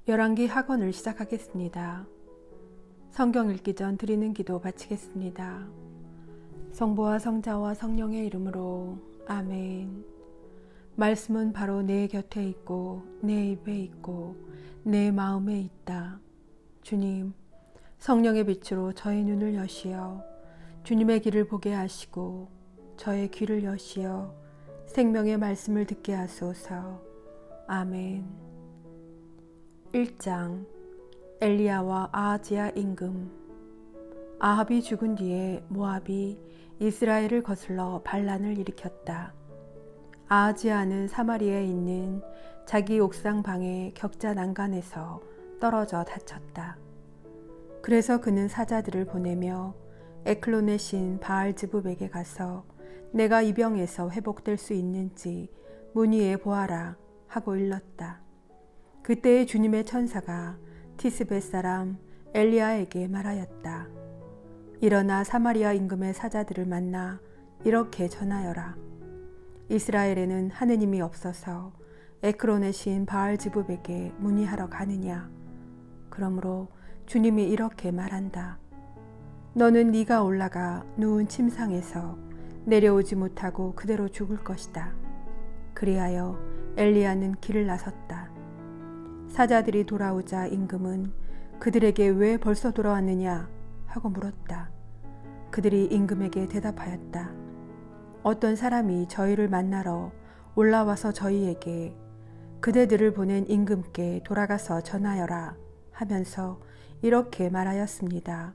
열왕기 학원을 시작하겠습니다. 성경 읽기 전 드리는 기도 바치겠습니다. 성부와 성자와 성령의 이름으로 아멘. 말씀은 바로 내 곁에 있고 내 입에 있고 내 마음에 있다. 주님, 성령의 빛으로 저의 눈을 여시어 주님의 길을 보게 하시고 저의 귀를 여시어 생명의 말씀을 듣게 하소서. 아멘. 1장 엘리야와 아하지야 임금. 아합이 죽은 뒤에 모압이 이스라엘을 거슬러 반란을 일으켰다. 아하지야는 사마리아에 있는 자기 옥상 방의 격자 난간에서 떨어져 다쳤다. 그래서 그는 사자들을 보내며 에클론의 신 바알즈붑에게 가서 내가 이 병에서 회복될 수 있는지 문의해 보아라 하고 일렀다. 그때에 주님의 천사가 티스벳 사람 엘리야에게 말하였다. 일어나 사마리아 임금의 사자들을 만나 이렇게 전하여라. 이스라엘에는 하느님이 없어서 에크론의 신 바알즈붑에게 문의하러 가느냐. 그러므로 주님이 이렇게 말한다. 너는 네가 올라가 누운 침상에서 내려오지 못하고 그대로 죽을 것이다. 그리하여 엘리야는 길을 나섰다. 사자들이 돌아오자 임금은 그들에게 왜 벌써 돌아왔느냐 하고 물었다. 그들이 임금에게 대답하였다. 어떤 사람이 저희를 만나러 올라와서 저희에게 그대들을 보낸 임금께 돌아가서 전하여라 하면서 이렇게 말하였습니다.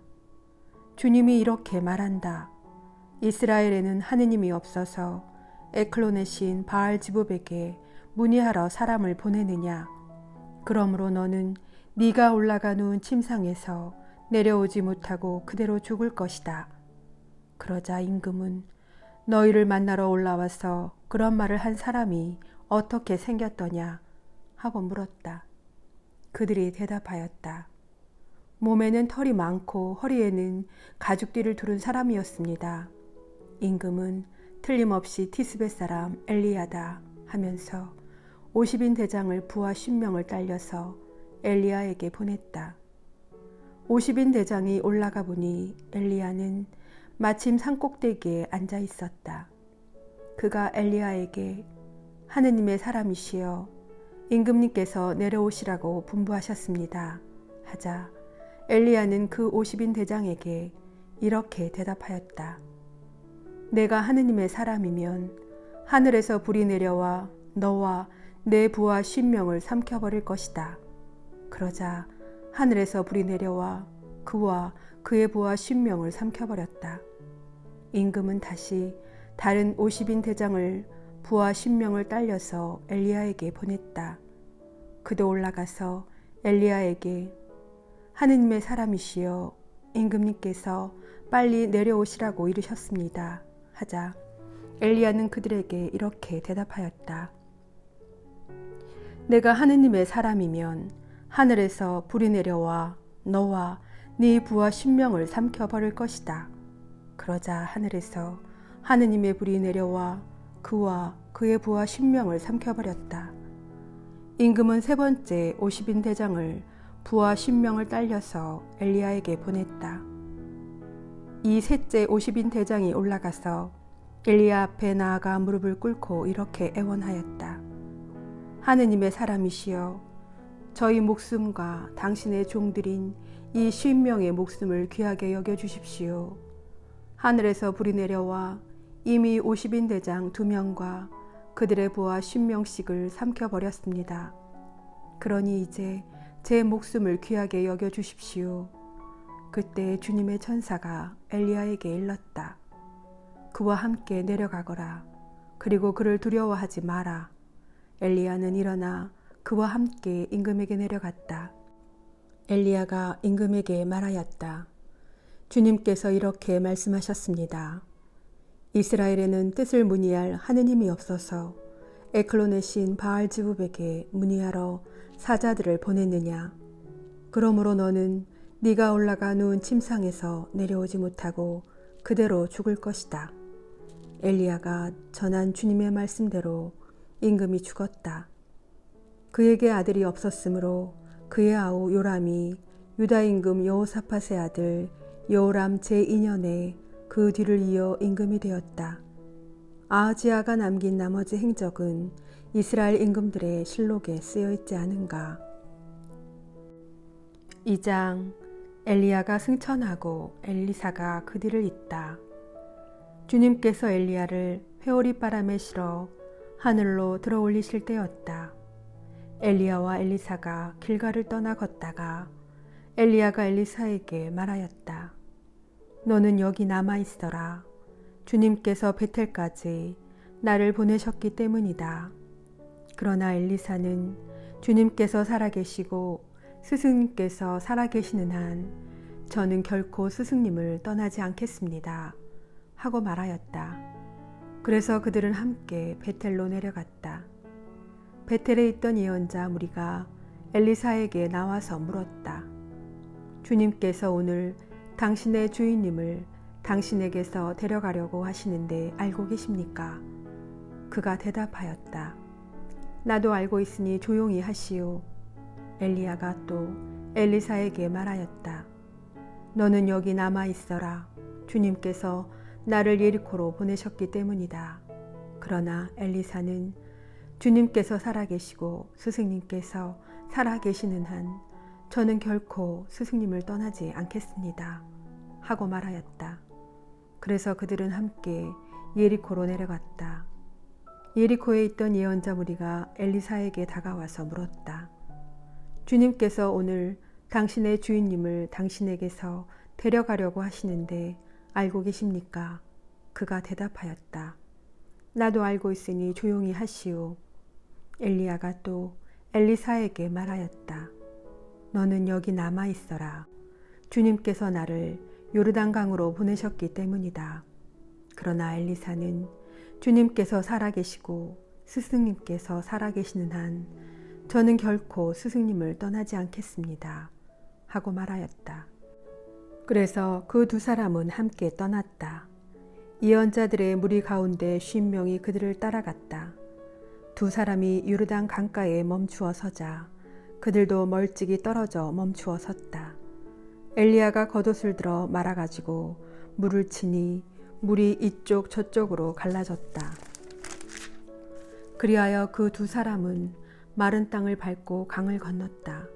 주님이 이렇게 말한다. 이스라엘에는 하느님이 없어서 에클론의 신 바알즈붑에게 문의하러 사람을 보내느냐. 그러므로 너는 네가 올라가 누운 침상에서 내려오지 못하고 그대로 죽을 것이다. 그러자 임금은 너희를 만나러 올라와서 그런 말을 한 사람이 어떻게 생겼더냐 하고 물었다. 그들이 대답하였다. 몸에는 털이 많고 허리에는 가죽띠를 두른 사람이었습니다. 임금은 틀림없이 티스벳 사람 엘리야다 하면서 50인 대장을 부하 10명을 딸려서 엘리야에게 보냈다. 50인 대장이 올라가 보니 엘리야는 마침 산꼭대기에 앉아 있었다. 그가 엘리야에게 하느님의 사람이시여 임금님께서 내려오시라고 분부하셨습니다 하자 엘리야는 그 50인 대장에게 이렇게 대답하였다. 내가 하느님의 사람이면 하늘에서 불이 내려와 너와 내 부하 10명을 삼켜버릴 것이다. 그러자 하늘에서 불이 내려와 그와 그의 부하 10명을 삼켜버렸다. 임금은 다시 다른 50인 대장을 부하 10명을 딸려서 엘리야에게 보냈다. 그도 올라가서 엘리야에게 하느님의 사람이시여 임금님께서 빨리 내려오시라고 이르셨습니다 하자 엘리야는 그들에게 이렇게 대답하였다. 내가 하느님의 사람이면 하늘에서 불이 내려와 너와 네 부하 10명을 삼켜버릴 것이다. 그러자 하늘에서 하느님의 불이 내려와 그와 그의 부하 10명을 삼켜버렸다. 임금은 세 번째 50인 대장을 부하 10명을 딸려서 엘리야에게 보냈다. 이 셋째 50인 대장이 올라가서 엘리야 앞에 나아가 무릎을 꿇고 이렇게 애원하였다. 하느님의 사람이시여 저희 목숨과 당신의 종들인 이 50명의 목숨을 귀하게 여겨주십시오. 하늘에서 불이 내려와 이미 50인 대장 2명과 그들의 부하 10명씩을 삼켜버렸습니다. 그러니 이제 제 목숨을 귀하게 여겨주십시오. 그때 주님의 천사가 엘리야에게 일렀다. 그와 함께 내려가거라. 그리고 그를 두려워하지 마라. 엘리야는 일어나 그와 함께 임금에게 내려갔다. 엘리야가 임금에게 말하였다. 주님께서 이렇게 말씀하셨습니다. 이스라엘에는 뜻을 문의할 하느님이 없어서 에클론의 신 바알즈붑에게 문의하러 사자들을 보냈느냐. 그러므로 너는 네가 올라가 누운 침상에서 내려오지 못하고 그대로 죽을 것이다. 엘리야가 전한 주님의 말씀대로 임금이 죽었다. 그에게 아들이 없었으므로 그의 아우 요람이 유다 임금 여호사밧의 아들 여호람 제2년에 그 뒤를 이어 임금이 되었다. 아하지야가 남긴 나머지 행적은 이스라엘 임금들의 실록에 쓰여 있지 않은가. 2장. 엘리야가 승천하고 엘리사가 그 뒤를 잇다. 주님께서 엘리야를 회오리바람에 실어 하늘로 들어올리실 때였다. 엘리야와 엘리사가 길가를 떠나 걷다가 엘리야가 엘리사에게 말하였다. 너는 여기 남아 있어라. 주님께서 베텔까지 나를 보내셨기 때문이다. 그러나 엘리사는 주님께서 살아계시고 스승님께서 살아계시는 한 저는 결코 스승님을 떠나지 않겠습니다. 하고 말하였다. 그래서 그들은 함께 베텔로 내려갔다. 베텔에 있던 예언자 무리가 엘리사에게 나와서 물었다. 주님께서 오늘 당신의 주인님을 당신에게서 데려가려고 하시는데 알고 계십니까? 그가 대답하였다. 나도 알고 있으니 조용히 하시오. 엘리야가 또 엘리사에게 말하였다. 너는 여기 남아 있어라. 주님께서 나를 예리코로 보내셨기 때문이다. 그러나 엘리사는 주님께서 살아계시고 스승님께서 살아계시는 한 저는 결코 스승님을 떠나지 않겠습니다. 하고 말하였다. 그래서 그들은 함께 예리코로 내려갔다. 예리코에 있던 예언자 무리가 엘리사에게 다가와서 물었다. 주님께서 오늘 당신의 주인님을 당신에게서 데려가려고 하시는데 알고 계십니까? 그가 대답하였다. 나도 알고 있으니 조용히 하시오. 엘리야가 또 엘리사에게 말하였다. 너는 여기 남아 있어라. 주님께서 나를 요르단강으로 보내셨기 때문이다. 그러나 엘리사는 주님께서 살아계시고 스승님께서 살아계시는 한 저는 결코 스승님을 떠나지 않겠습니다. 하고 말하였다. 그래서 그 두 사람은 함께 떠났다. 예언자들의 무리 가운데 50명이 그들을 따라갔다. 두 사람이 요르단 강가에 멈추어 서자 그들도 멀찍이 떨어져 멈추어 섰다. 엘리야가 겉옷을 들어 말아가지고 물을 치니 물이 이쪽 저쪽으로 갈라졌다. 그리하여 그 두 사람은 마른 땅을 밟고 강을 건넜다.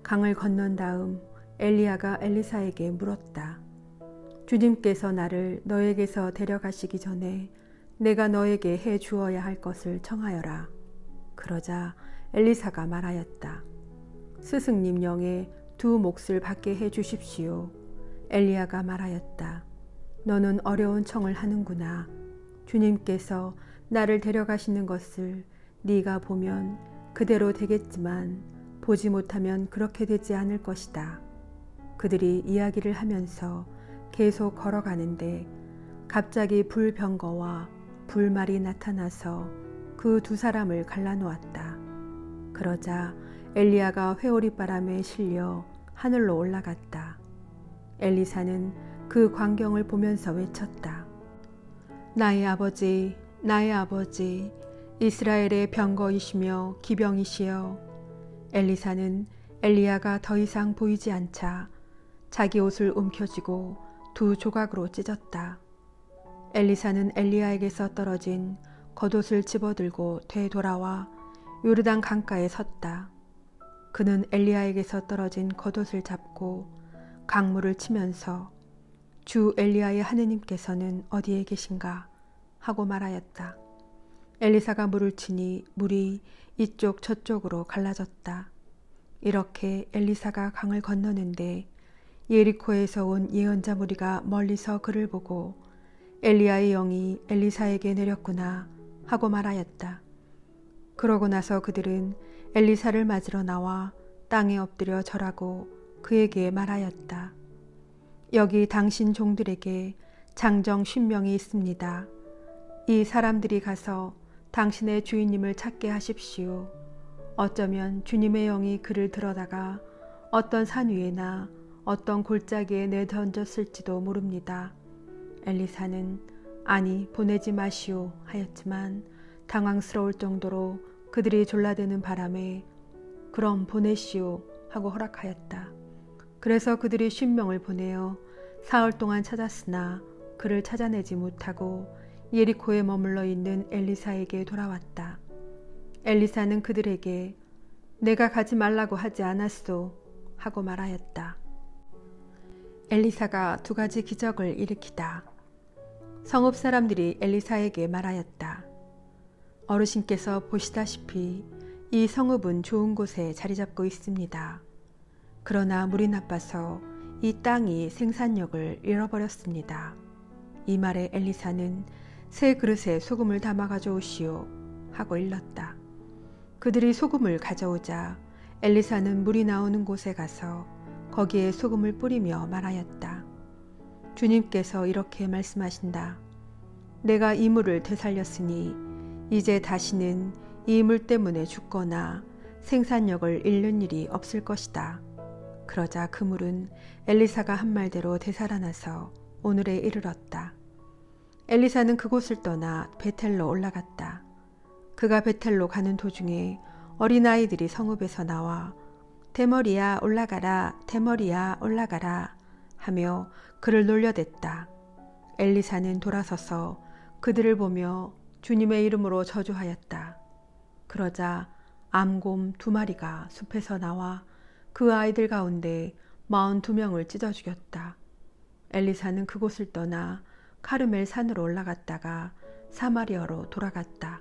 강을 건넌 다음 엘리야가 엘리사에게 물었다. 주님께서 나를 너에게서 데려가시기 전에 내가 너에게 해 주어야 할 것을 청하여라. 그러자 엘리사가 말하였다. 스승님 영에 두 몫을 받게 해 주십시오. 엘리야가 말하였다. 너는 어려운 청을 하는구나. 주님께서 나를 데려가시는 것을 네가 보면 그대로 되겠지만 보지 못하면 그렇게 되지 않을 것이다. 그들이 이야기를 하면서 계속 걸어가는데 갑자기 불병거와 불말이 나타나서 그 두 사람을 갈라놓았다. 그러자 엘리야가 회오리바람에 실려 하늘로 올라갔다. 엘리사는 그 광경을 보면서 외쳤다. 나의 아버지, 나의 아버지, 이스라엘의 병거이시며 기병이시여. 엘리사는 엘리야가 더 이상 보이지 않자 자기 옷을 움켜쥐고 두 조각으로 찢었다. 엘리사는 엘리야에게서 떨어진 겉옷을 집어들고 되돌아와 요르단 강가에 섰다. 그는 엘리야에게서 떨어진 겉옷을 잡고 강물을 치면서 주 엘리야의 하느님께서는 어디에 계신가 하고 말하였다. 엘리사가 물을 치니 물이 이쪽 저쪽으로 갈라졌다. 이렇게 엘리사가 강을 건너는데 예리코에서 온 예언자 무리가 멀리서 그를 보고 엘리야의 영이 엘리사에게 내렸구나 하고 말하였다. 그러고 나서 그들은 엘리사를 맞으러 나와 땅에 엎드려 절하고 그에게 말하였다. 여기 당신 종들에게 장정 50명이 있습니다. 이 사람들이 가서 당신의 주인님을 찾게 하십시오. 어쩌면 주님의 영이 그를 들어다가 어떤 산 위에나 어떤 골짜기에 내던졌을지도 모릅니다. 엘리사는 아니 보내지 마시오 하였지만 당황스러울 정도로 그들이 졸라대는 바람에 그럼 보내시오 하고 허락하였다. 그래서 그들이 50명을 보내어 사흘 동안 찾았으나 그를 찾아내지 못하고 예리코에 머물러 있는 엘리사에게 돌아왔다. 엘리사는 그들에게 내가 가지 말라고 하지 않았소 하고 말하였다. 엘리사가 2가지 기적을 일으키다. 성읍 사람들이 엘리사에게 말하였다. 어르신께서 보시다시피 이 성읍은 좋은 곳에 자리 잡고 있습니다. 그러나 물이 나빠서 이 땅이 생산력을 잃어버렸습니다. 이 말에 엘리사는 새 그릇에 소금을 담아 가져오시오 하고 일렀다. 그들이 소금을 가져오자 엘리사는 물이 나오는 곳에 가서 거기에 소금을 뿌리며 말하였다. 주님께서 이렇게 말씀하신다. 내가 이 물을 되살렸으니 이제 다시는 이 물 때문에 죽거나 생산력을 잃는 일이 없을 것이다. 그러자 그 물은 엘리사가 한 말대로 되살아나서 오늘에 이르렀다. 엘리사는 그곳을 떠나 베텔로 올라갔다. 그가 베텔로 가는 도중에 어린아이들이 성읍에서 나와 대머리야 올라가라, 대머리야 올라가라 하며 그를 놀려댔다. 엘리사는 돌아서서 그들을 보며 주님의 이름으로 저주하였다. 그러자 암곰 2마리가 숲에서 나와 그 아이들 가운데 42명을 찢어 죽였다. 엘리사는 그곳을 떠나 카르멜 산으로 올라갔다가 사마리아로 돌아갔다.